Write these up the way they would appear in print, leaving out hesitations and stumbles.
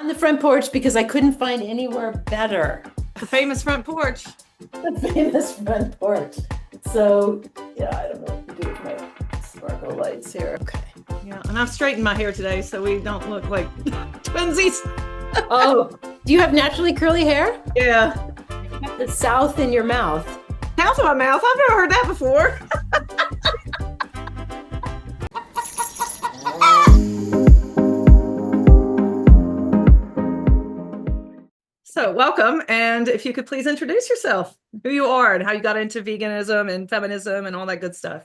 On the front porch because I couldn't find anywhere better. The famous front porch. The famous front porch. So, yeah, I don't know what to do with my sparkle lights here. Okay. Yeah, and I've straightened my hair today so we don't look like twinsies. Oh, do you have naturally curly hair? Yeah. You have the south in your mouth. South of my mouth? I've never heard that before. So welcome, and if you could please introduce yourself, who you are and how you got into veganism and feminism and all that good stuff.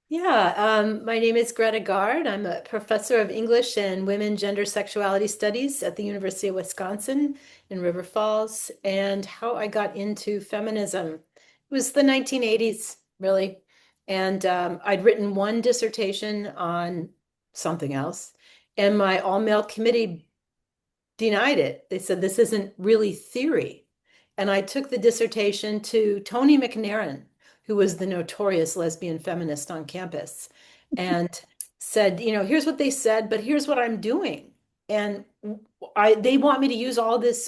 Yeah, my name is Greta Gaard. I'm a professor of English and Women, Gender, Sexuality Studies at the University of Wisconsin in River Falls. And how I got into feminism, it was the 1980s, really. And I'd written one dissertation on something else, and my all-male committee denied it. They said, this isn't really theory. And I took the dissertation to Toni McNairn, who was the notorious lesbian feminist on campus, and said, you know, here's what they said, but here's what I'm doing. And they want me to use all this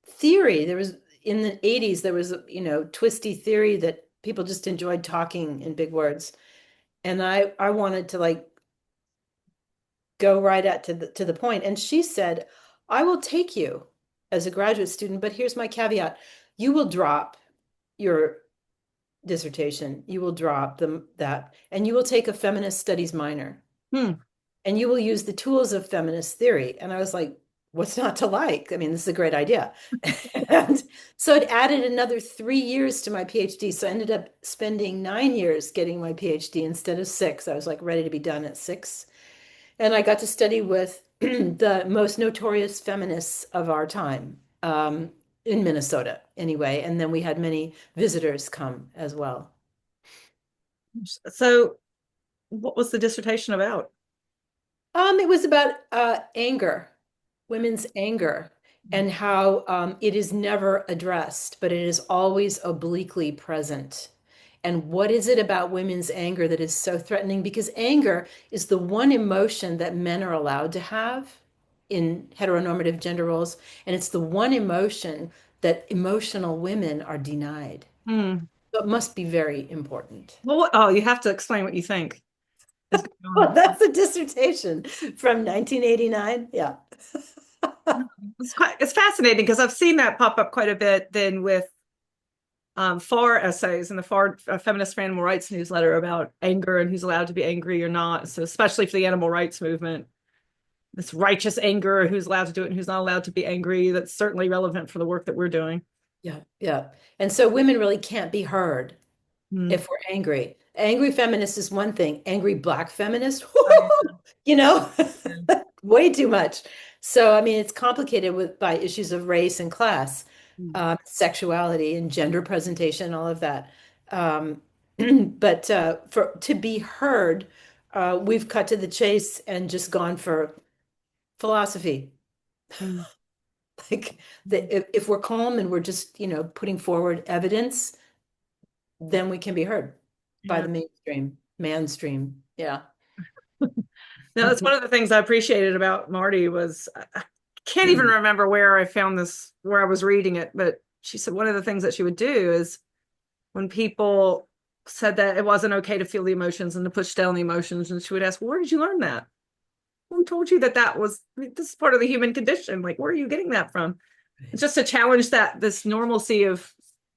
theory. There was, in the 80s, there was, you know, twisty theory that people just enjoyed talking in big words. And I wanted to like go right at to the point. And she said, I will take you as a graduate student, but here's my caveat. You will drop your dissertation. You will drop that, and you will take a feminist studies minor. And you will use the tools of feminist theory. And I was like, what's not to like? I mean, this is a great idea. And so it added another 3 years to my PhD. So I ended up spending 9 years getting my PhD instead of 6. I was like ready to be done at 6. And I got to study with the most notorious feminists of our time, in Minnesota anyway. And then we had many visitors come as well. So what was the dissertation about? It was about anger, women's anger, and how it is never addressed, but it is always obliquely present. And what is it about women's anger that is so threatening? Because anger is the one emotion that men are allowed to have in heteronormative gender roles. And it's the one emotion that emotional women are denied. So it must be very important. Well, oh, you have to explain what you think. Well, that's a dissertation from 1989. Yeah. It's fascinating because I've seen that pop up quite a bit then with FAR essays in the FAR Feminist for Animal Rights newsletter about anger and who's allowed to be angry or not. So especially for the animal rights movement, this righteous anger, who's allowed to do it and who's not allowed to be angry. That's certainly relevant for the work that we're doing. Yeah, yeah. And so women really can't be heard if we're angry. Angry feminist is one thing. Angry Black feminist, you know, way too much. So, I mean, it's complicated by issues of race and class, sexuality and gender presentation, all of that. But to be heard, we've cut to the chase and just gone for philosophy. Like if we're calm and we're just, you know, putting forward evidence, then we can be heard by the mainstream. Yeah. No, that's one of the things I appreciated about Marti was I can't even remember where I found this, where I was reading it, but she said one of the things that she would do is when people said that it wasn't okay to feel the emotions and to push down the emotions, and she would ask, well, where did you learn that? Who told you that was this is part of the human condition? Like, where are you getting that from? It's just to challenge this normalcy of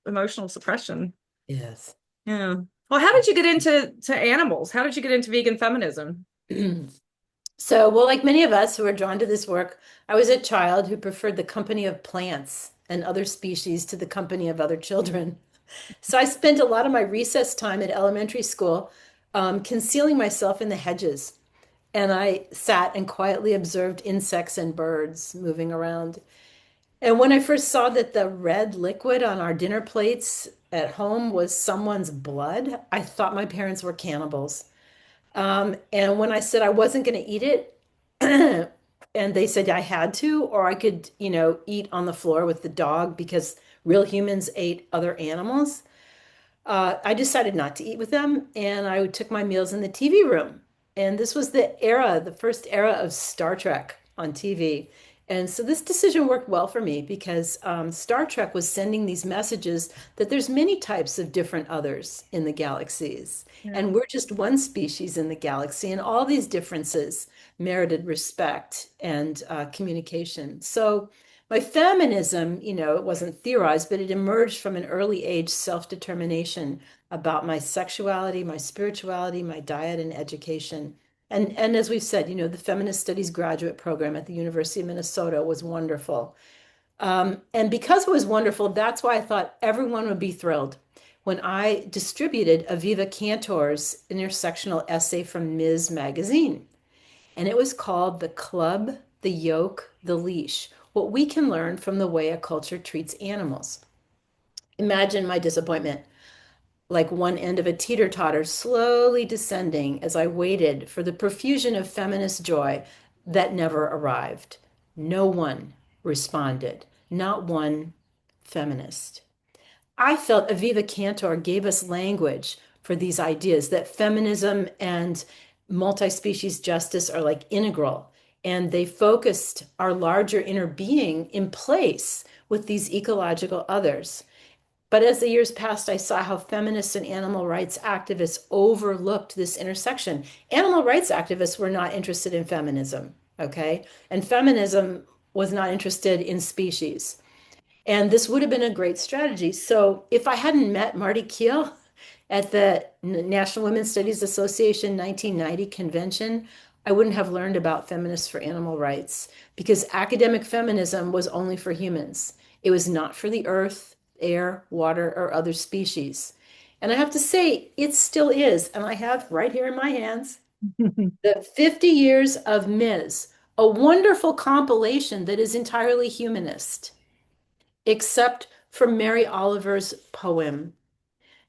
emotional suppression. Yes. Yeah. Well, how did you get into animals? How did you get into vegan feminism? So, well, like many of us who are drawn to this work, I was a child who preferred the company of plants and other species to the company of other children. So I spent a lot of my recess time at elementary school concealing myself in the hedges. And I sat and quietly observed insects and birds moving around. And when I first saw that the red liquid on our dinner plates at home was someone's blood, I thought my parents were cannibals. And when I said I wasn't going to eat it, and they said I had to, or I could, you know, eat on the floor with the dog because real humans ate other animals, I decided not to eat with them. And I took my meals in the TV room. And this was the first era of Star Trek. on TV. And so this decision worked well for me because Star Trek was sending these messages that there's many types of different others in the galaxies. Yeah. And we're just one species in the galaxy, and all these differences merited respect and communication. So my feminism, it wasn't theorized, but it emerged from an early age self-determination about my sexuality, my spirituality, my diet, and education. And as we've said, the Feminist Studies graduate program at the University of Minnesota was wonderful. And because it was wonderful, that's why I thought everyone would be thrilled when I distributed Aviva Cantor's intersectional essay from Ms. Magazine. And it was called The Club, the Yolk, the Leash, What We Can Learn from the Way a Culture Treats Animals. Imagine my disappointment, like one end of a teeter-totter slowly descending as I waited for the profusion of feminist joy that never arrived. No one responded, not one feminist. I felt Aviva Cantor gave us language for these ideas that feminism and multi-species justice are like integral, and they focused our larger inner being in place with these ecological others. But as the years passed, I saw how feminists and animal rights activists overlooked this intersection. Animal rights activists were not interested in feminism, okay? And feminism was not interested in species. And this would have been a great strategy. So if I hadn't met Marti Kheel at the National Women's Studies Association 1990 convention, I wouldn't have learned about Feminists for Animal Rights because academic feminism was only for humans. It was not for the earth, air, water, or other species. And I have to say, it still is. And I have right here in my hands the 50 Years of Ms., a wonderful compilation that is entirely humanist, except for Mary Oliver's poem,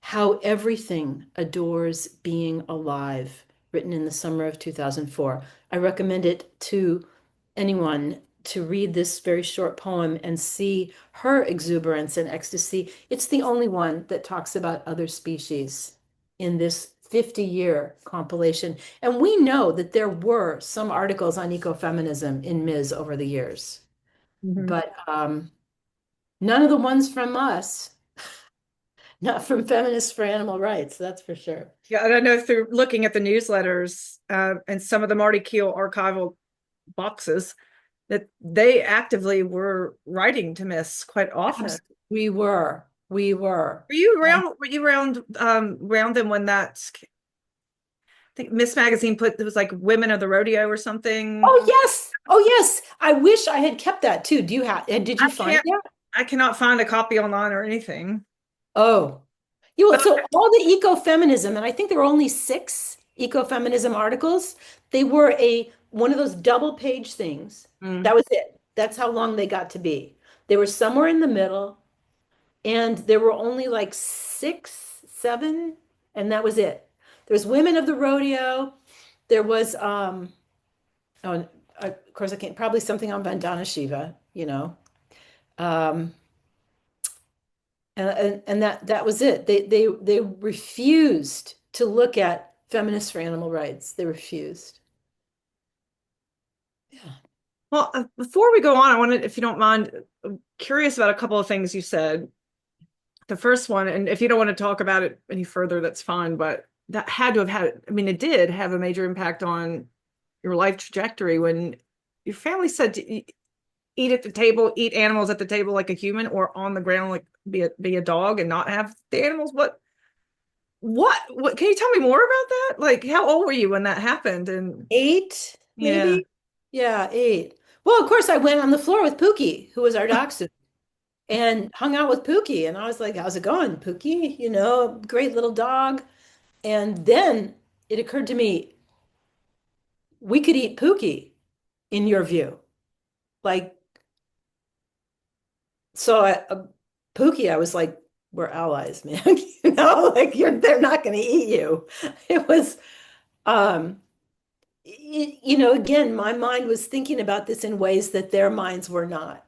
How Everything Adores Being Alive, written in the summer of 2004. I recommend it to anyone to read this very short poem and see her exuberance and ecstasy. It's the only one that talks about other species in this 50-year compilation. And we know that there were some articles on ecofeminism in Ms. over the years, Mhm. but none of the ones from us, not from Feminists for Animal Rights, that's for sure. Yeah, and I know through looking at the newsletters and some of the Marti Kheel archival boxes that they actively were writing to Miss quite often. Yes, we were. We were. Were you And around? Were you around them when that? I think Miss Magazine put it was like Women of the Rodeo or something. oh yes. Oh yes. I wish I had kept that too. Do you have did you I find can't. that? I cannot find a copy online or anything. Oh. Yeah, well, But so all the ecofeminism, and I think there were only six ecofeminism articles. They were a one of those double page things. mm, That was it. That's how long they got to be. They were somewhere in the middle, and there were only like six, seven, and that was it. There's Women of the Rodeo. There was oh, of course I can't probably something on Vandana Shiva, Um, and that was it. They refused to look at feminists for animal rights. They refused. Yeah. well, before we go on, I wanted, if you don't mind, I'm curious about a couple of things you said. The first one, and if you don't want to talk about it any further, that's fine. But that had to have had. I mean, it did have a major impact on your life trajectory when your family said to eat at the table, eat animals at the table like a human, or on the ground like be a dog and not have the animals. What can you tell me more about that? Like, how old were you when that happened? And Eight, yeah. maybe? Yeah, eight. Well, of course, I went on the floor with Pookie, who was our dachshund, and hung out with Pookie. And I was like, how's it going, Pookie? Great little dog. And then it occurred to me, we could eat Pookie, in your view. Like, so Pookie, I was like, we're allies, man. Like they're not going to eat you. It was, um, again, my mind was thinking about this in ways that their minds were not.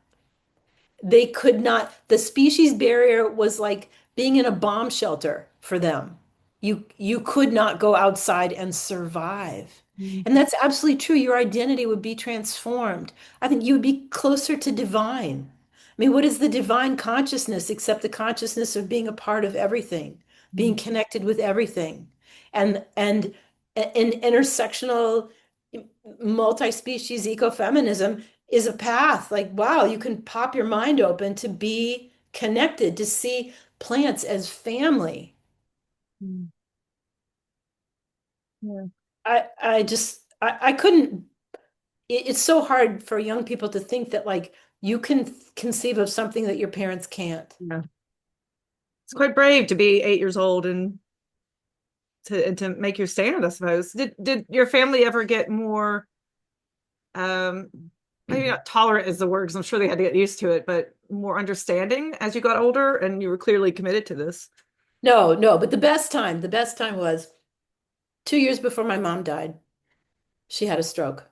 They could not, the species barrier was like being in a bomb shelter for them. You could not go outside and survive. Mm. And that's absolutely true. Your identity would be transformed. I think you would be closer to divine. I mean, what is the divine consciousness except the consciousness of being a part of everything, being connected with everything, and in intersectional multi-species ecofeminism is a path. Like, wow, you can pop your mind open to be connected, to see plants as family. Mm. Yeah. I couldn't it's so hard for young people to think that like you can conceive of something that your parents can't. Yeah. It's quite brave to be 8 years old and to make your stand, I suppose. Did your family ever get more um maybe not tolerant is the word because I'm sure they had to get used to it, but more understanding as you got older and you were clearly committed to this? No, no, but the best time was 2 years before my mom died. She had a stroke.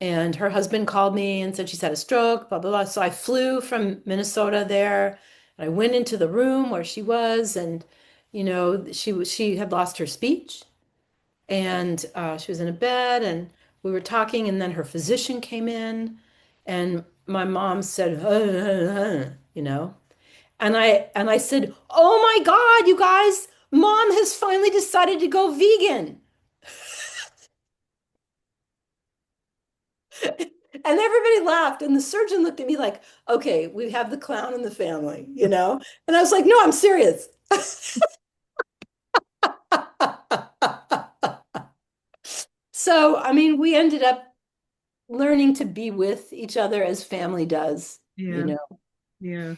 And her husband called me and said she's had a stroke, blah, blah, blah. So I flew from Minnesota there. And I went into the room where she was, and she had lost her speech. And she was in a bed, and we were talking, and then her physician came in, and my mom said, and I said, "Oh my God, you guys, mom has finally decided to go vegan." And everybody laughed, and the surgeon looked at me like, "Okay, we have the clown in the family, you know?" And I was like, "No, I'm serious." So, I mean, we ended up learning to be with each other as family does, you Yeah, know. yeah.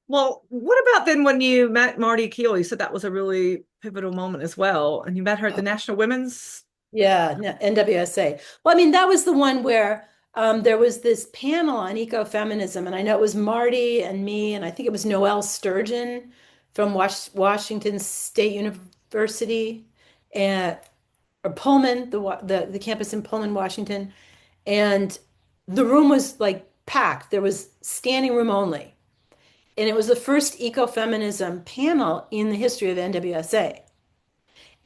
Well, what about then when you met Marti Kheel? You said that was a really pivotal moment as well. And you met her at the National Women's. Yeah, NWSA. Well, I mean, that was the one where there was this panel on ecofeminism, and I know it was Marty and me, and I think it was Noelle Sturgeon from Washington State University, and or Pullman, the campus in Pullman, Washington, and the room was like packed. There was standing room only, and it was the first ecofeminism panel in the history of NWSA.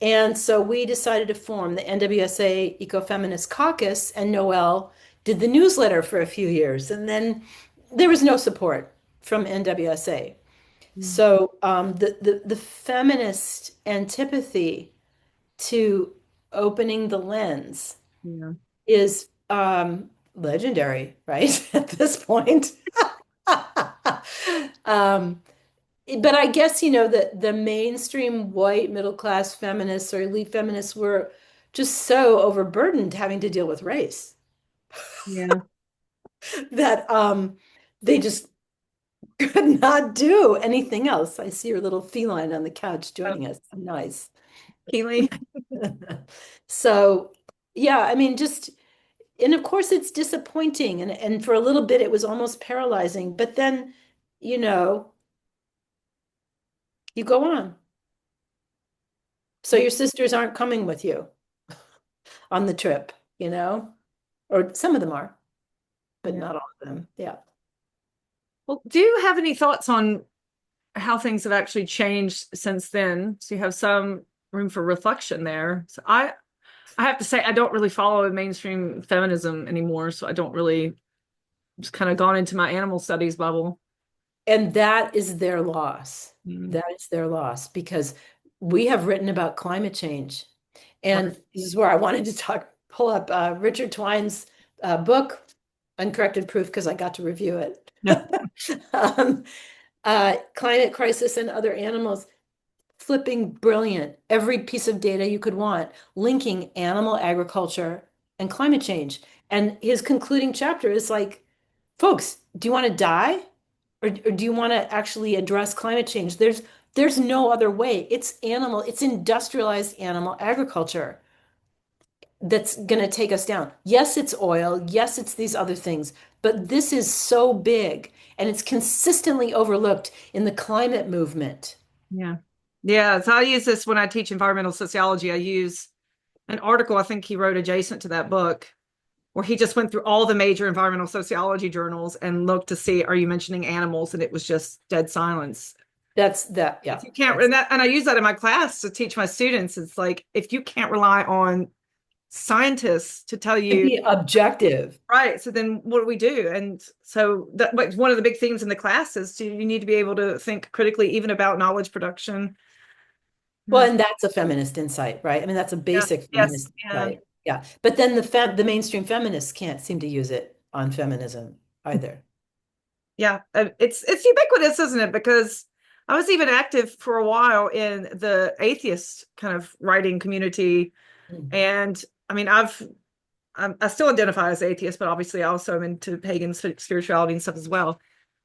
And so we decided to form the NWSA Ecofeminist Caucus, and Noel did the newsletter for a few years. And then there was no support from NWSA. Mm. So the feminist antipathy to opening the lens Yeah, is legendary, right? At this point. um, but I guess, that the mainstream white middle class feminists or elite feminists were just so overburdened having to deal with race yeah. that they just could not do anything else. I see your little feline on the couch Oh, joining us. Nice. Keely. So, yeah, I mean, and of course it's disappointing. And for a little bit, it was almost paralyzing. But then, you know, you go on. So your sisters aren't coming with you on the trip, or some of them are, but Yeah. not all of them. Yeah. Well, do you have any thoughts on how things have actually changed since then? So you have some room for reflection there. So I have to say I don't really follow mainstream feminism anymore, so I don't really just kind of gone into my animal studies bubble. And that is their loss. Mm. That is their loss because we have written about climate change. And Right. this is where I wanted to pull up Richard Twine's book, Uncorrected Proof, because I got to review it. Yeah. um, Climate Crisis and Other Animals, flipping brilliant. Every piece of data you could want, linking animal agriculture and climate change. And his concluding chapter is like, folks, do you want to die? Or do you want to actually address climate change? There's no other way. It's industrialized animal agriculture that's going to take us down. Yes, it's oil. Yes, it's these other things. But this is so big and it's consistently overlooked in the climate movement. Yeah. Yeah. So I use this when I teach environmental sociology. I use an article I think he wrote adjacent to that book where he just went through all the major environmental sociology journals and looked to see, are you mentioning animals? And it was just dead silence. That's that, If yeah. you can't, and I use that in my class to teach my students. It's like, if you can't rely on scientists to tell To you, be objective. right, so then what do we do? And so that, like, one of the big themes in the class is you need to be able to think critically even about knowledge production. Well, Yeah. and that's a feminist insight, right? I mean, that's a Yeah. basic Yes. feminist Yeah. insight. Yeah. But then the mainstream feminists can't seem to use it on feminism either. Yeah, it's ubiquitous, isn't it? Because I was even active for a while in the atheist kind of writing community, Mm. and I mean, I still identify as atheist, but obviously I also am into pagan spirituality and stuff as well.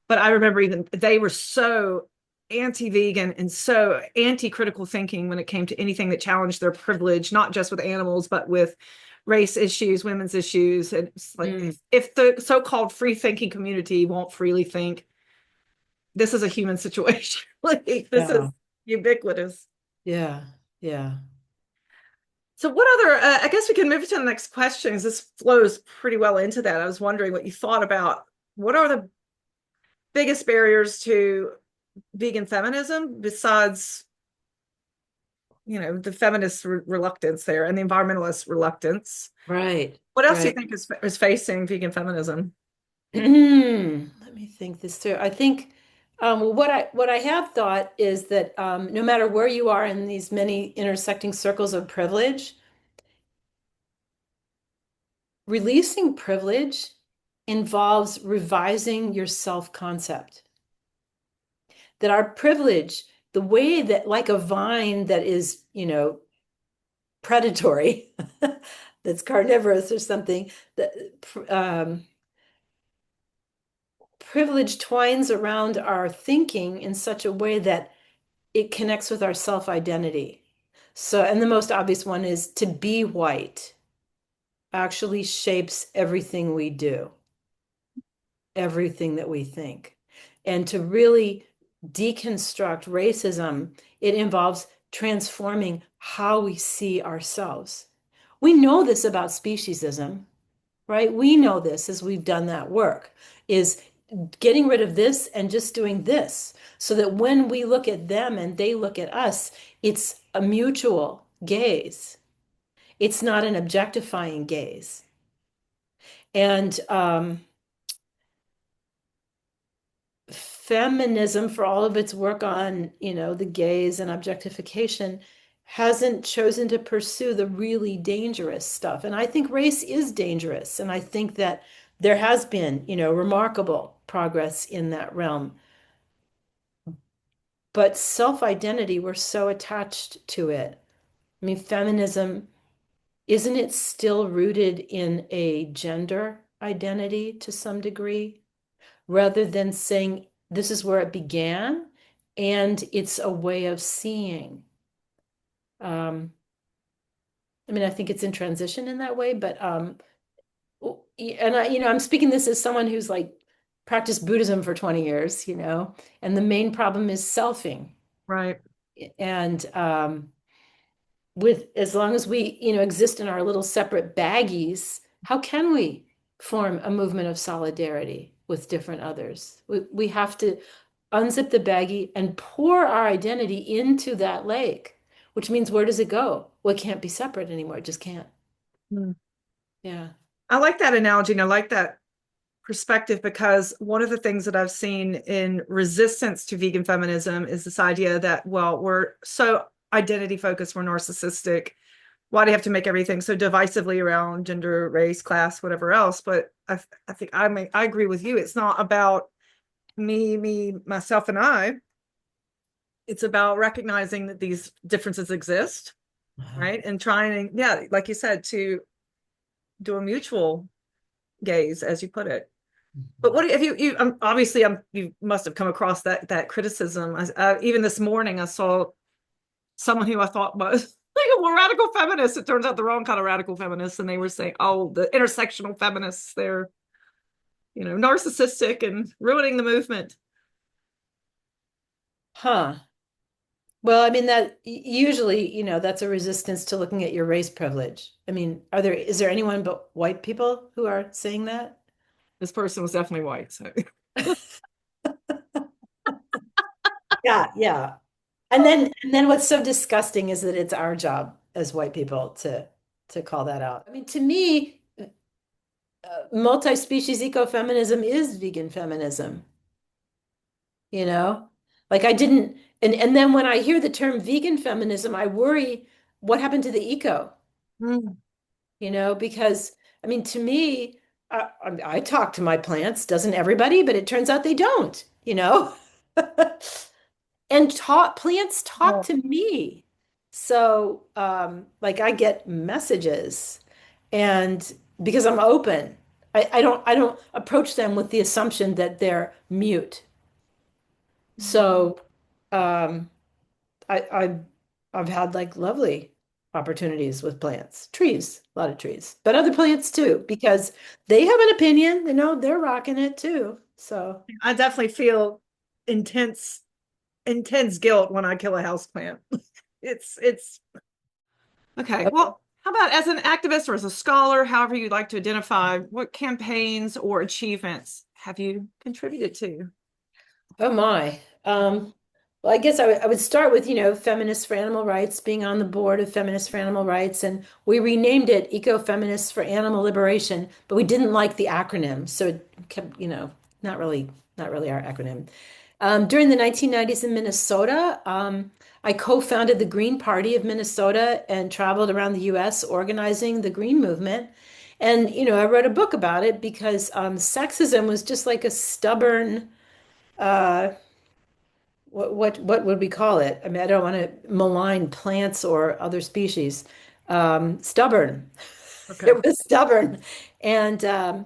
But I remember even they were so anti-vegan and so anti-critical thinking when it came to anything that challenged their privilege, not just with animals, but with race issues, women's issues. And it's like Mm. if the so-called free thinking community won't freely think, this is a human situation. Like this is Yeah. ubiquitous. Yeah. Yeah. So what other, I guess we can move to the next question because this flows pretty well into that. I was wondering what you thought about what are the biggest barriers to vegan feminism besides, the feminist reluctance there and the environmentalist reluctance. Right. What else do you Right. think is facing vegan feminism? Let me think this through. I think what I have thought is that no matter where you are in these many intersecting circles of privilege, releasing privilege involves revising your self-concept. That our privilege, the way that like a vine that is, predatory, that's carnivorous or something, that privilege twines around our thinking in such a way that it connects with our self-identity. So, and the most obvious one is to be white actually shapes everything we do, everything that we think. And to really deconstruct racism, it involves transforming how we see ourselves. We know this about speciesism, right? We know this as we've done that work, is getting rid of this and just doing this so that when we look at them and they look at us, it's a mutual gaze. It's not an objectifying gaze. And feminism, for all of its work on, the gaze and objectification, hasn't chosen to pursue the really dangerous stuff. And I think race is dangerous. And I think that there has been, remarkable progress in that realm. But self-identity, we're so attached to it. I mean, feminism, isn't it still rooted in a gender identity to some degree, rather than saying this is where it began and it's a way of seeing? Um, I mean, I think it's in transition in that way, but and I'm speaking this as someone who's like practiced Buddhism for 20 years, and the main problem is selfing. Right. And with as long as we, exist in our little separate baggies, how can we form a movement of solidarity with different others? We have to unzip the baggie and pour our identity into that lake, which means where does it go? Well, it can't be separate anymore. It just can't. Hmm. Yeah. I like that analogy and I like that perspective because one of the things that I've seen in resistance to vegan feminism is this idea that, well, we're so identity focused, we're narcissistic. Why do you have to make everything so divisively around gender, race, class, whatever else? But I think I agree with you. It's not about me, myself, and I. It's about recognizing that these differences exist, Uh-huh. right? And trying, yeah, like you said, to do a mutual gaze, as you put it. But what if you obviously you must have come across that criticism. Even this morning, I saw someone who I thought was like a more radical feminist. It turns out the wrong kind of radical feminists, and they were saying, "Oh, the intersectional feminists, they're narcissistic and ruining the movement." Huh. Well, I mean that usually, that's a resistance to looking at your race privilege. I mean, is there anyone but white people who are saying that? This person was definitely white, so Yeah, yeah. And then what's so disgusting is that it's our job as white people to to call that out. I mean, to me, multi-species ecofeminism is vegan feminism, you know? Like I didn't, and then when I hear the term vegan feminism, I worry what happened to the eco, Mm. because I mean, to me, I talk to my plants, doesn't everybody? But it turns out they don't. And plants talk Oh, to me. So, like I get messages and because I'm open, I don't approach them with the assumption that they're mute. So, um, I I've had like lovely opportunities with plants, trees, a lot of trees, but other plants too, because they have an opinion, they're rocking it too. So, I definitely feel intense, intense guilt when I kill a house plant. It's okay. Well, how about as an activist or as a scholar, however you'd like to identify, what campaigns or achievements have you contributed to? oh my. Well, I guess I would start with, Feminists for Animal Rights, being on the board of Feminists for Animal Rights, and we renamed it Ecofeminists for Animal Liberation, but we didn't like the acronym, so it kept, not really, not really our acronym. During the 1990s in Minnesota, I co-founded the Green Party of Minnesota and traveled around the U.S. organizing the Green movement. And, I wrote a book about it because sexism was just like a stubborn uh, what would we call it? I mean, I don't want to malign plants or other species. Stubborn. Okay. It was stubborn, and the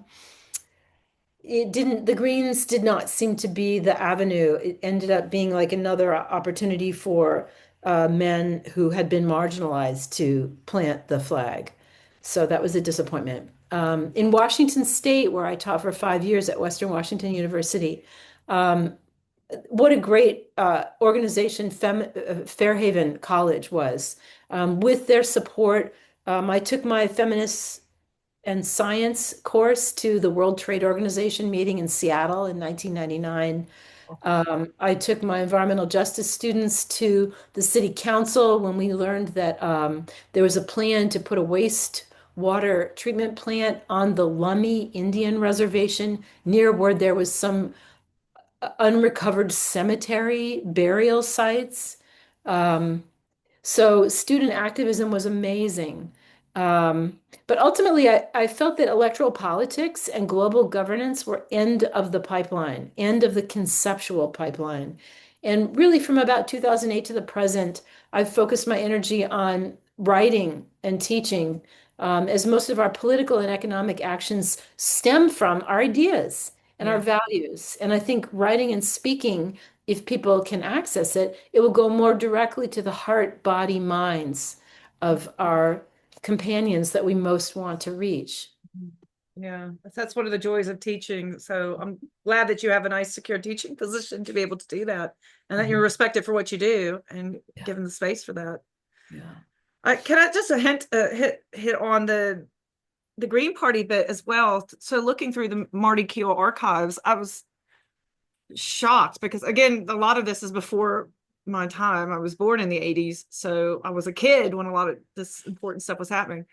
Greens did not seem to be the avenue. It ended up being like another opportunity for men who had been marginalized to plant the flag. So that was a disappointment. In Washington State, where I taught for 5 years at Western Washington University, um, what a great organization Fairhaven College was. With their support, I took my feminist and science course to the World Trade Organization meeting in Seattle in 1999. I took my environmental justice students to the city council when we learned that there was a plan to put a wastewater treatment plant on the Lummi Indian Reservation near where there was some unrecovered cemetery burial sites. Um, so student activism was amazing. But ultimately, I felt that electoral politics and global governance were end of the pipeline, end of the conceptual pipeline. And really, from about 2008 to the present, I've focused my energy on writing and teaching, as most of our political and economic actions stem from our ideas and our Yeah. values. And I think writing and speaking, if people can access it, it will go more directly to the heart, body, minds of our companions that we most want to reach. Yeah, that's one of the joys of teaching. So I'm glad that you have a nice, secure teaching position to be able to do that, and that you're Mhm. respected for what you do and Yeah, given the space for that. yeah. Can I just a hint hit on the Green Party bit as well? So looking through the Marti Kheel archives, I was shocked because again, a lot of this is before my time. I was born in the 80s, so I was a kid when a lot of this important stuff was happening.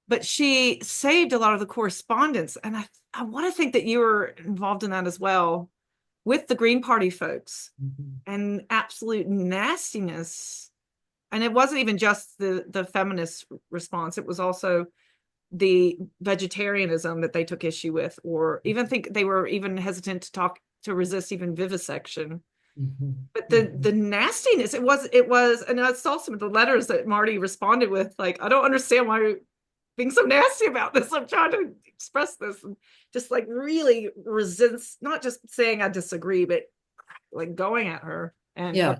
But she saved a lot of the correspondence, and I want to think that you were involved in that as well with the Green Party folks Mhm. and absolute nastiness. And it wasn't even just the feminist response, it was also the vegetarianism that they took issue with, or even think they were even hesitant to talk to resist even vivisection. Mhm. But the Mhm. nastiness, it was, and I saw some of the letters that Marty responded with, like, I don't understand why you're being so nasty about this. I'm trying to express this, and just like really resents, not just saying I disagree, but like going at her. And Yeah.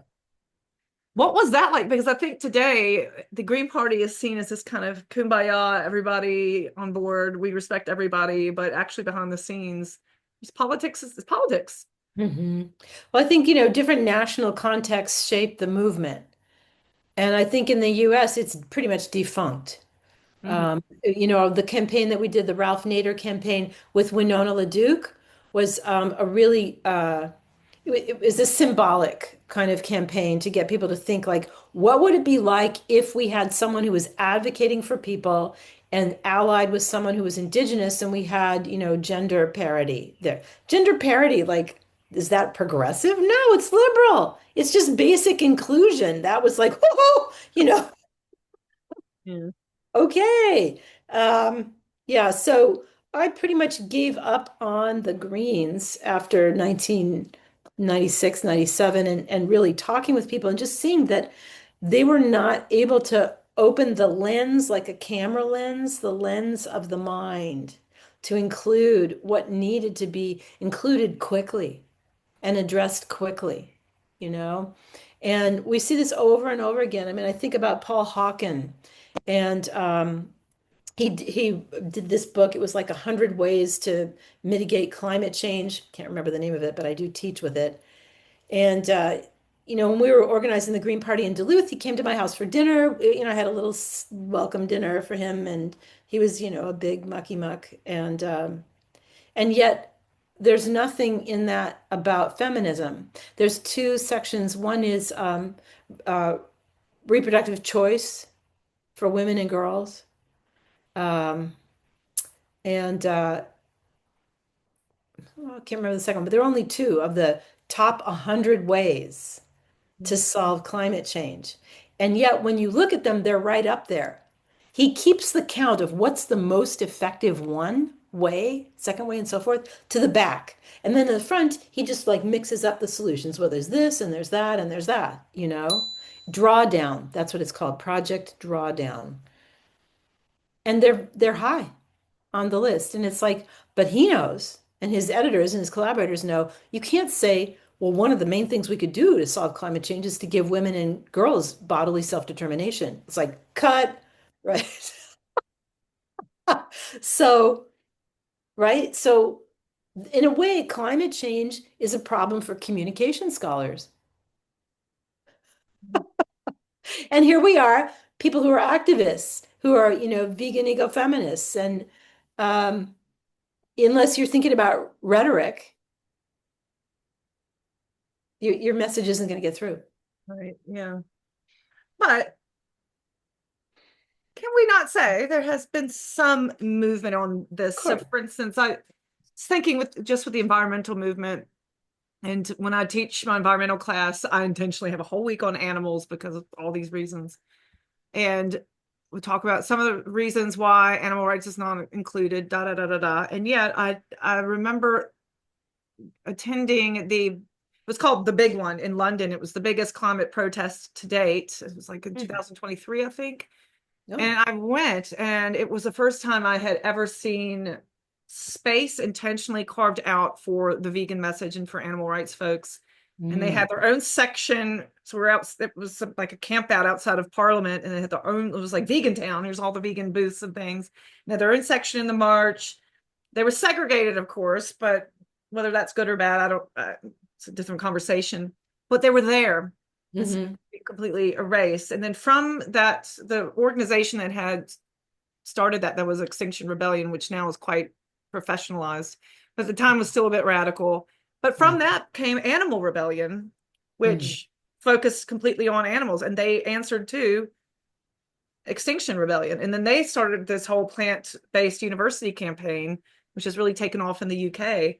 what was that like? Because I think today the Green Party is seen as this kind of kumbaya, everybody on board, we respect everybody, but actually behind the scenes, it's politics is politics. Mhm. Well, I think, different national contexts shape the movement. And I think in the US, it's pretty much defunct. Mhm. The campaign that we did, the Ralph Nader campaign with Winona LaDuke, was a really it was a symbolic kind of campaign to get people to think like, what would it be like if we had someone who was advocating for people and allied with someone who was indigenous and we had, gender parity there. Gender parity, like, is that progressive? No, it's liberal. It's just basic inclusion. That was like, whoa, Yeah. okay. Yeah, so I pretty much gave up on the Greens after 1996, 97, and really talking with people and just seeing that they were not able to open the lens like a camera lens, the lens of the mind, to include what needed to be included quickly and addressed quickly, you know? And we see this over and over again. I mean, I think about Paul Hawken and he did this book. It was like 100 ways to mitigate climate change. Can't remember the name of it, but I do teach with it. And when we were organizing the Green Party in Duluth, he came to my house for dinner. I had a little welcome dinner for him, and he was, a big mucky muck. And yet, there's nothing in that about feminism. There's two sections. One is uh, reproductive choice for women and girls. Um, and I can't remember the second one, but there are only two of the top 100 ways to solve climate change. And yet, when you look at them, they're right up there. He keeps the count of what's the most effective one way, second way, and so forth to the back. And then in the front, he just like mixes up the solutions. Well, there's this and there's that and there's that. Drawdown. That's what it's called, Project Drawdown. And they're high on the list. And it's like, but he knows, and his editors and his collaborators know, you can't say, well, one of the main things we could do to solve climate change is to give women and girls bodily self-determination. It's like, cut, right? So, right? So, in a way, climate change is a problem for communication scholars. And here we are, people who are activists, who are, vegan ecofeminists. And um, unless you're thinking about rhetoric, your message isn't going to get through. Right. Yeah. But can we not say there has been some movement on this? Of So, course. for instance, I was thinking with the environmental movement, and when I teach my environmental class, I intentionally have a whole week on animals because of all these reasons. And we talk about some of the reasons why animal rights is not included, da da da da da. And yet, I remember attending it was called the big one in London. It was the biggest climate protest to date. It was like in Hmm. 2023, I think. No. And I went, and it was the first time I had ever seen space intentionally carved out for the vegan message and for animal rights folks. And they Mm. had their own section. So we're out, it was like a camp out outside of Parliament, and they had their own, it was like Vegan Town. Here's all the vegan booths and things. And they had their own section in the march. They were segregated, of course, but whether that's good or bad, I don't, it's a different conversation. But they were there instead Hmm. of being completely erased. And then from that, the organization that had started that was Extinction Rebellion, which now is quite professionalized, but at the time was still a bit radical. But from that came Animal Rebellion, Hmm. which focused completely on animals, and they answered to Extinction Rebellion. And then they started this whole plant-based university campaign, which has really taken off in the UK.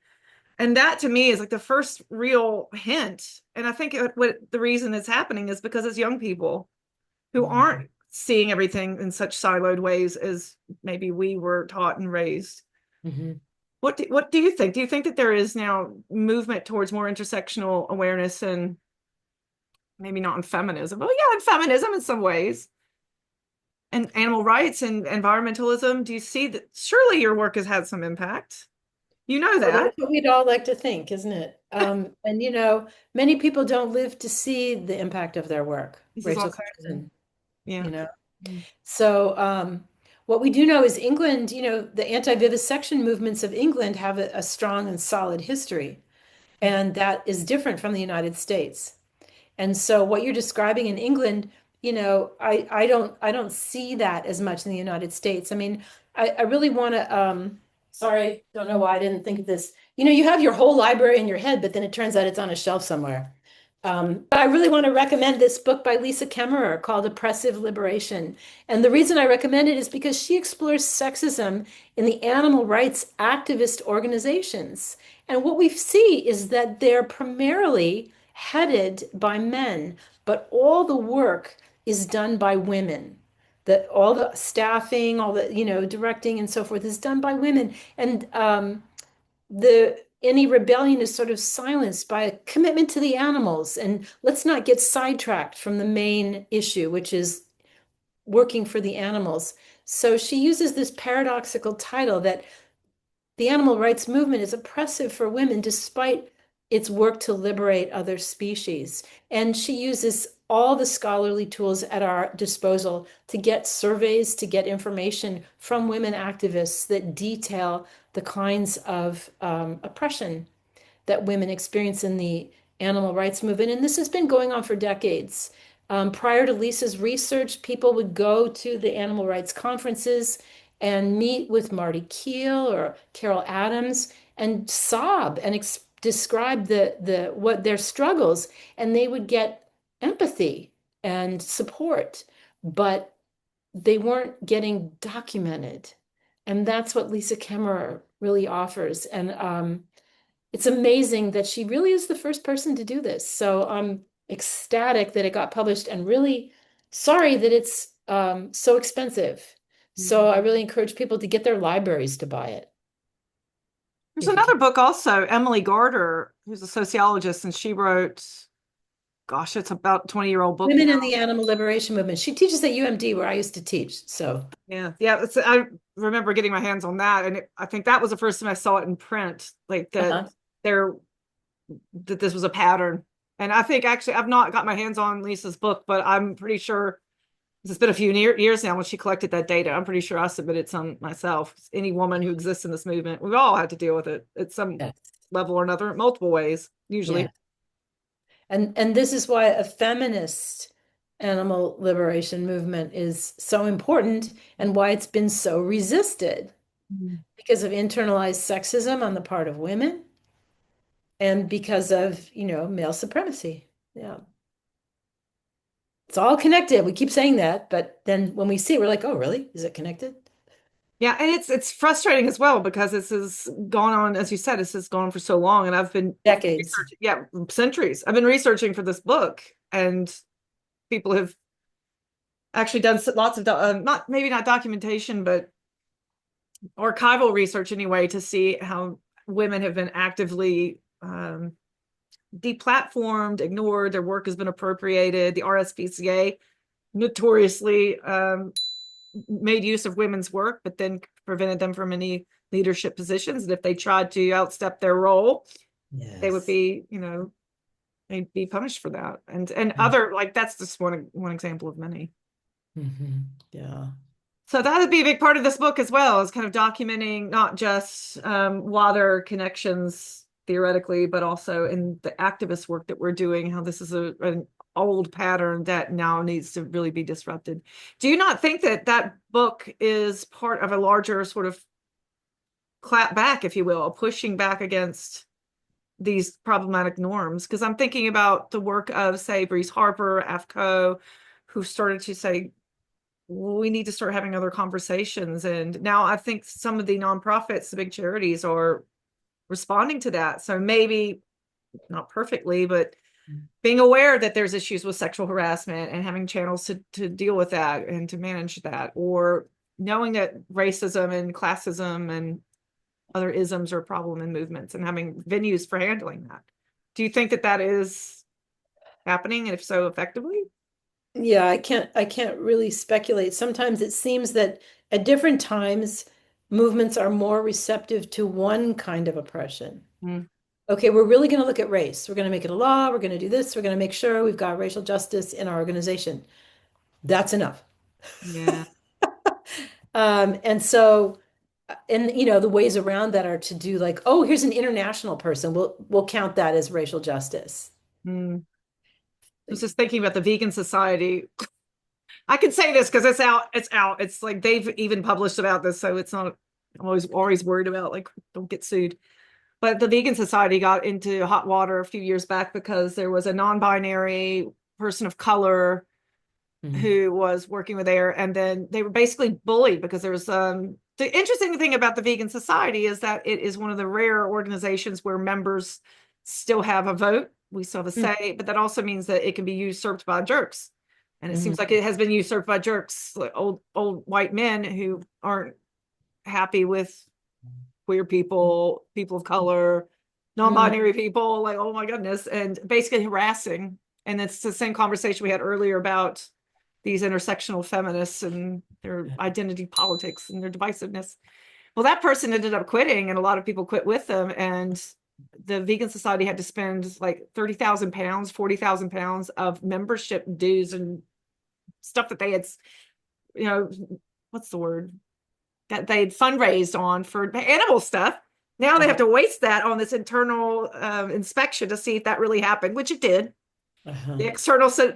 And that to me is like the first real hint. And I think what the reason it's happening is because it's young people who aren't seeing everything in such siloed ways as maybe we were taught and raised. Hmm. What do you think? Do you think that there is now movement towards more intersectional awareness, and maybe not in feminism? Well, yeah, in feminism in some ways, and animal rights and environmentalism. Do you see that? Surely your work has had some impact. You know Well, that. that's what we'd all like to think, isn't it? And many people don't live to see the impact of their work. This is Rachel also true. Carson, Yeah. you know. So, what we do know is England, the anti-vivisection movements of England have a strong and solid history, and that is different from the United States. And so what you're describing in England, I don't see that as much in the United States. I mean, I really want to sorry, don't know why I didn't think of this. You have your whole library in your head, but then it turns out it's on a shelf somewhere. But I really want to recommend this book by Lisa Kemmerer called Oppressive Liberation. And the reason I recommend it is because she explores sexism in the animal rights activist organizations. And what we see is that they're primarily headed by men, but all the work is done by women. That all the staffing, all the, directing and so forth is done by women. And the any rebellion is sort of silenced by a commitment to the animals. And let's not get sidetracked from the main issue, which is working for the animals. So she uses this paradoxical title that the animal rights movement is oppressive for women despite its work to liberate other species. And she uses all the scholarly tools at our disposal to get surveys, to get information from women activists that detail the kinds of oppression that women experience in the animal rights movement. And this has been going on for decades. Prior to Lisa's research, people would go to the animal rights conferences and meet with Marti Kheel or Carol Adams and sob and describe the what their struggles, and they would get empathy and support, but they weren't getting documented. And that's what Lisa Kemmerer really offers. And it's amazing that she really is the first person to do this. So I'm ecstatic that it got published and really sorry that it's so expensive. So I really encourage people to get their libraries to buy it There's if you can. another book also, Emily Garter, who's a sociologist, and she wrote, gosh, it's about a 20-year-old book now. Women in the Animal Liberation Movement. She teaches at UMD where I used to teach. So Yeah. I remember getting my hands on that, and I think that was the first time I saw it in print, like uh-huh. there that this was a pattern. And I think actually I've not got my hands on Lisa's book, but I'm pretty sure it's been a few years now when she collected that data. I'm pretty sure I submitted some myself. Any woman who exists in this movement, we've all had to deal with it at some Yes. level or another, multiple ways, Yeah. usually. And this is why a feminist animal liberation movement is so important and why it's been so resisted Mhm. because of internalized sexism on the part of women and because of, male supremacy. Yeah. It's all connected. We keep saying that, but then when we see it, we're like, oh, really? Is it connected? Yeah, and it's frustrating as well because this has gone on, as you said, this has gone on for so long, and I've been Decades. researching, yeah, centuries. I've been researching for this book, and people have actually done lots of not maybe not documentation, but archival research anyway, to see how women have been actively deplatformed, ignored. Their work has been appropriated. The RSPCA notoriously made use of women's work, but then prevented them from any leadership positions. And if they tried to outstep their role, they would Yes. be, they'd be punished for that. And other, like, that's just one example of many. Yeah. So that would be a big part of this book as well, is kind of documenting not just water connections theoretically, but also in the activist work that we're doing, how this is an old pattern that now needs to really be disrupted. Do you not think that that book is part of a larger sort of clap back, if you will, pushing back against these problematic norms? Because I'm thinking about the work of, say, Breeze Harper, AFCO, who started to say, we need to start having other conversations. And now I think some of the nonprofits, the big charities, are responding to that. So maybe not perfectly, but being aware that there's issues with sexual harassment and having channels to deal with that and to manage that, or knowing that racism and classism and other isms are a problem in movements and having venues for handling that. Do you think that that is happening, and if so, effectively? Yeah, I can't really speculate. Sometimes it seems that at different times movements are more receptive to one kind of oppression. Mm, Okay, we're really going to look at race. We're going to make it a law. We're going to do this. We're going to make sure we've got racial justice in our organization. That's enough. yeah. And so, and the ways around that are to do like, oh, here's an international person. We'll count that as racial justice. Mm. I was just thinking about the Vegan Society. I can say this because it's out. It's out. It's like they've even published about this, so it's not. I'm always worried about, like, don't get sued. But the Vegan Society got into hot water a few years back because there was a non-binary person of color Mhm. who was working with air, and then they were basically bullied because there was the interesting thing about the Vegan Society is that it is one of the rare organizations where members still have a vote. We still have a say, but that also means that it can be usurped by jerks. And it seems like Mhm. it has been usurped by jerks, like old white men who aren't happy with queer people, people of color, Mhm. non-binary people, like, oh my goodness, and basically harassing. And it's the same conversation we had earlier about these intersectional feminists and their identity politics and their divisiveness. Well, that person ended up quitting, and a lot of people quit with them. And the Vegan Society had to spend like 30,000 pounds, 40,000 pounds of membership dues and stuff that they had, you know, what's the word? That they'd fundraised on for animal stuff. Now they have to waste that on this internal inspection to see if that really happened, which it did. Uh-huh. The external said,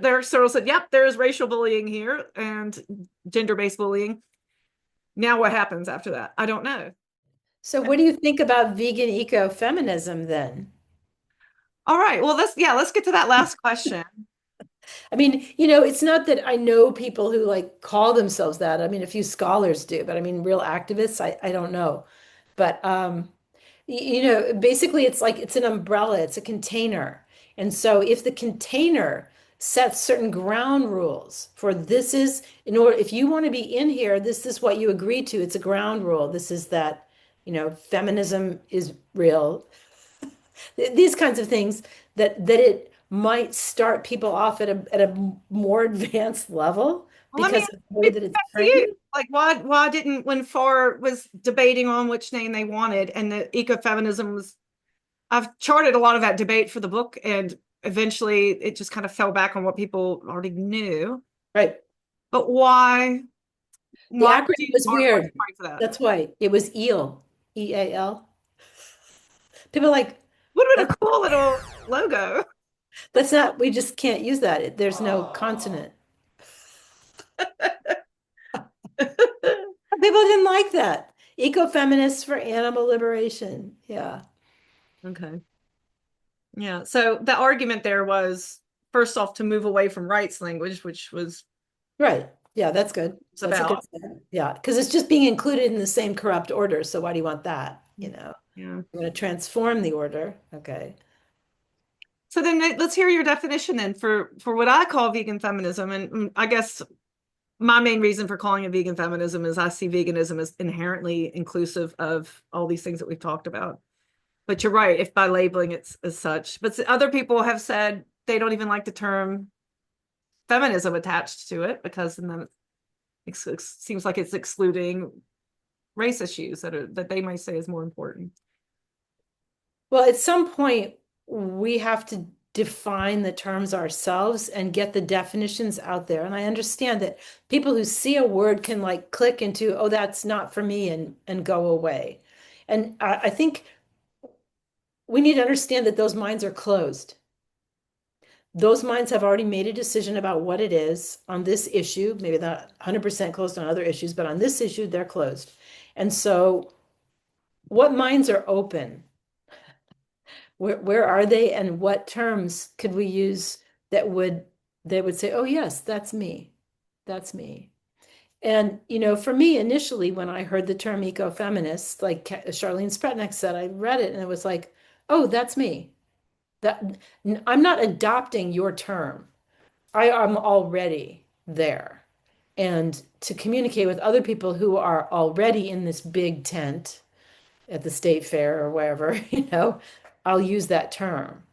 yep, there's racial bullying here and gender-based bullying. Now what happens after that? I don't know. So what do you think about vegan ecofeminism then? All right. Well, let's get to that last question. I mean, it's not that I know people who like call themselves that. I mean, a few scholars do, but I mean, real activists, I don't know. But basically it's like it's an umbrella, it's a container. And so if the container sets certain ground rules for this is in order, if you want to be in here, this is what you agree to. It's a ground rule. This is that, feminism is real. These kinds of things that it might start people off at a more advanced level Well, let me because of the way that it's ask you, framed. like, why didn't when Farr was debating on which name they wanted and the ecofeminism was, I've charted a lot of that debate for the book, and eventually it just kind of fell back on what people already knew. Right. But why? The Why were acronym you was why weird. fighting for that? That's why it was EAL, EAL. People are like, Would have been that's a cool little logo. that's not, we just can't use that. There's no consonant. People didn't like that. Ecofeminists for animal liberation. Yeah. Okay. Yeah. So the argument there was first off to move away from rights language, which was Right. Yeah, that's good. it's That's a good about. start. Yeah, because it's just being included in the same corrupt order. So why do you want that? Yeah. You want to transform the order. Okay. So then let's hear your definition then for what I call vegan feminism. And I guess my main reason for calling it vegan feminism is I see veganism as inherently inclusive of all these things that we've talked about. But you're right, if by labeling it as such. But other people have said they don't even like the term feminism attached to it because then it seems like it's excluding race issues that they might say is more important. Well, at some point, we have to define the terms ourselves and get the definitions out there. And I understand that people who see a word can like click into, oh, that's not for me and go away. And I think we need to understand that those minds are closed. Those minds have already made a decision about what it is on this issue. Maybe not 100% closed on other issues, but on this issue, they're closed. And so, what minds are open? Where are they, and what terms could we use that would they would say, oh yes, that's me. That's me. And for me, initially, when I heard the term ecofeminist, like Charlene Spretnak said, I read it and it was like, oh, that's me. That I'm not adopting your term. I am already there. And to communicate with other people who are already in this big tent at the state fair or wherever, I'll use that term.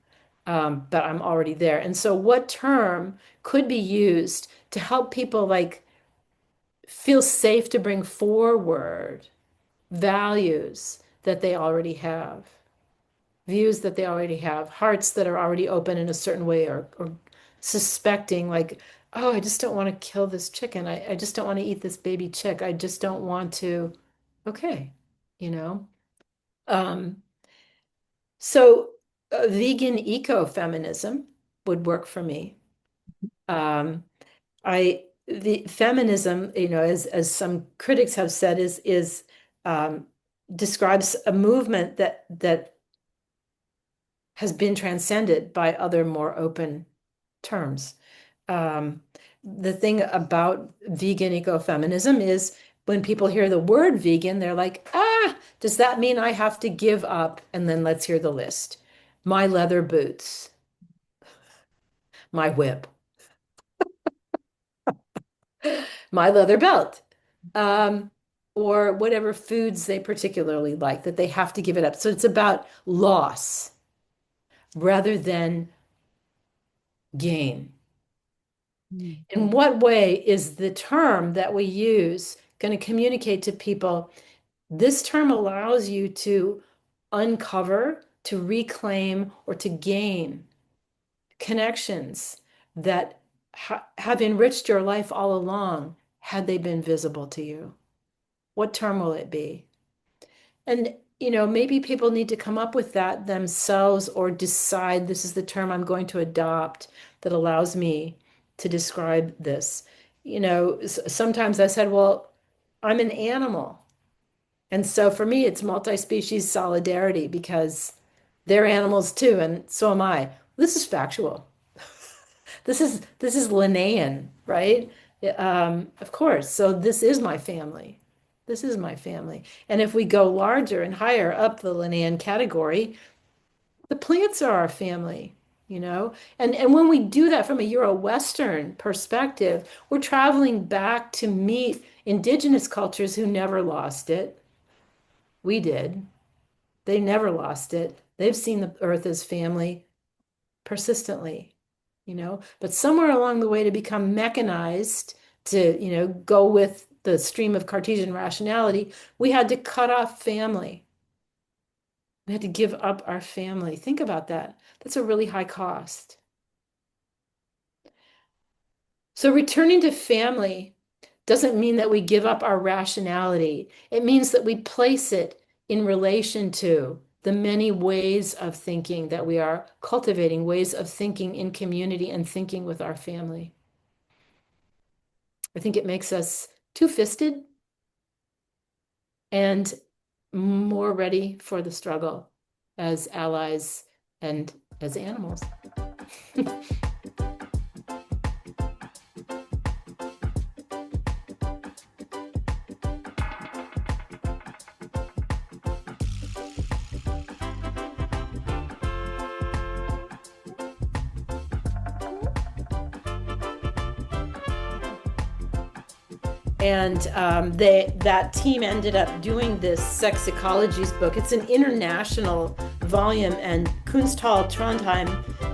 But I'm already there. And so, what term could be used to help people like feel safe to bring forward values that they already have, views that they already have, hearts that are already open in a certain way, or suspecting like, oh, I just don't want to kill this chicken. I just don't want to eat this baby chick. I just don't want to. Okay, you know. Um, so vegan ecofeminism would work for me. Um, the feminism, as some critics have said, is describes a movement that has been transcended by other more open terms. The thing about vegan ecofeminism is when people hear the word vegan, they're like, does that mean I have to give up? And then let's hear the list. My leather boots, my whip, my leather belt, um, or whatever foods they particularly like, that they have to give it up. So it's about loss rather than gain. Mm. In what way is the term that we use going to communicate to people? This term allows you to uncover, to reclaim, or to gain connections that have enriched your life all along had they been visible to you. What term will it be? And, maybe people need to come up with that themselves or decide this is the term I'm going to adopt that allows me to describe this. Sometimes I said, well, I'm an animal. And so for me, it's multi-species solidarity because they're animals too, and so am I. This is factual. This is Linnaean, right? Of course. So this is my family. This is my family. And if we go larger and higher up the Linnaean category, the plants are our family, you know? And when we do that from a Euro-Western perspective, we're traveling back to meet indigenous cultures who never lost it. We did. They never lost it. They've seen the earth as family persistently, but somewhere along the way to become mechanized, to, go with the stream of Cartesian rationality, we had to cut off family. We had to give up our family. Think about that. That's a really high cost. So returning to family doesn't mean that we give up our rationality. It means that we place it in relation to the many ways of thinking that we are cultivating, ways of thinking in community and thinking with our family. I think it makes us two-fisted and more ready for the struggle as allies and as animals. And that team ended up doing this Sex Ecologies book. It's an international volume, and Kunsthal Trondheim,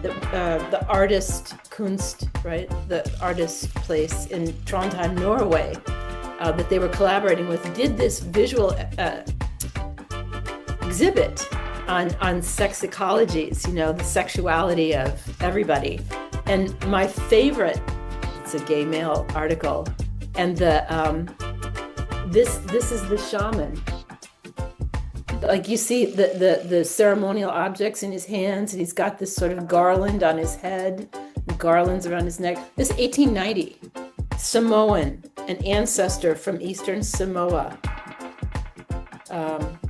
the artist Kunst, right? The artist place in Trondheim, Norway, that they were collaborating with, did this visual exhibit on sex ecologies, the sexuality of everybody. And my favorite, it's a gay male article. And this is the shaman. Like you see the ceremonial objects in his hands, and he's got this sort of garland on his head, garlands around his neck. This 1890, Samoan, an ancestor from Eastern Samoa.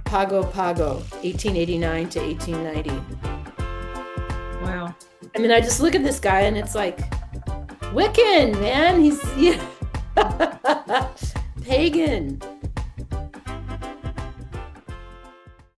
Pago Pago, 1889 to 1890. Wow. I mean, I just look at this guy and it's like, Wiccan, man. He's pagan.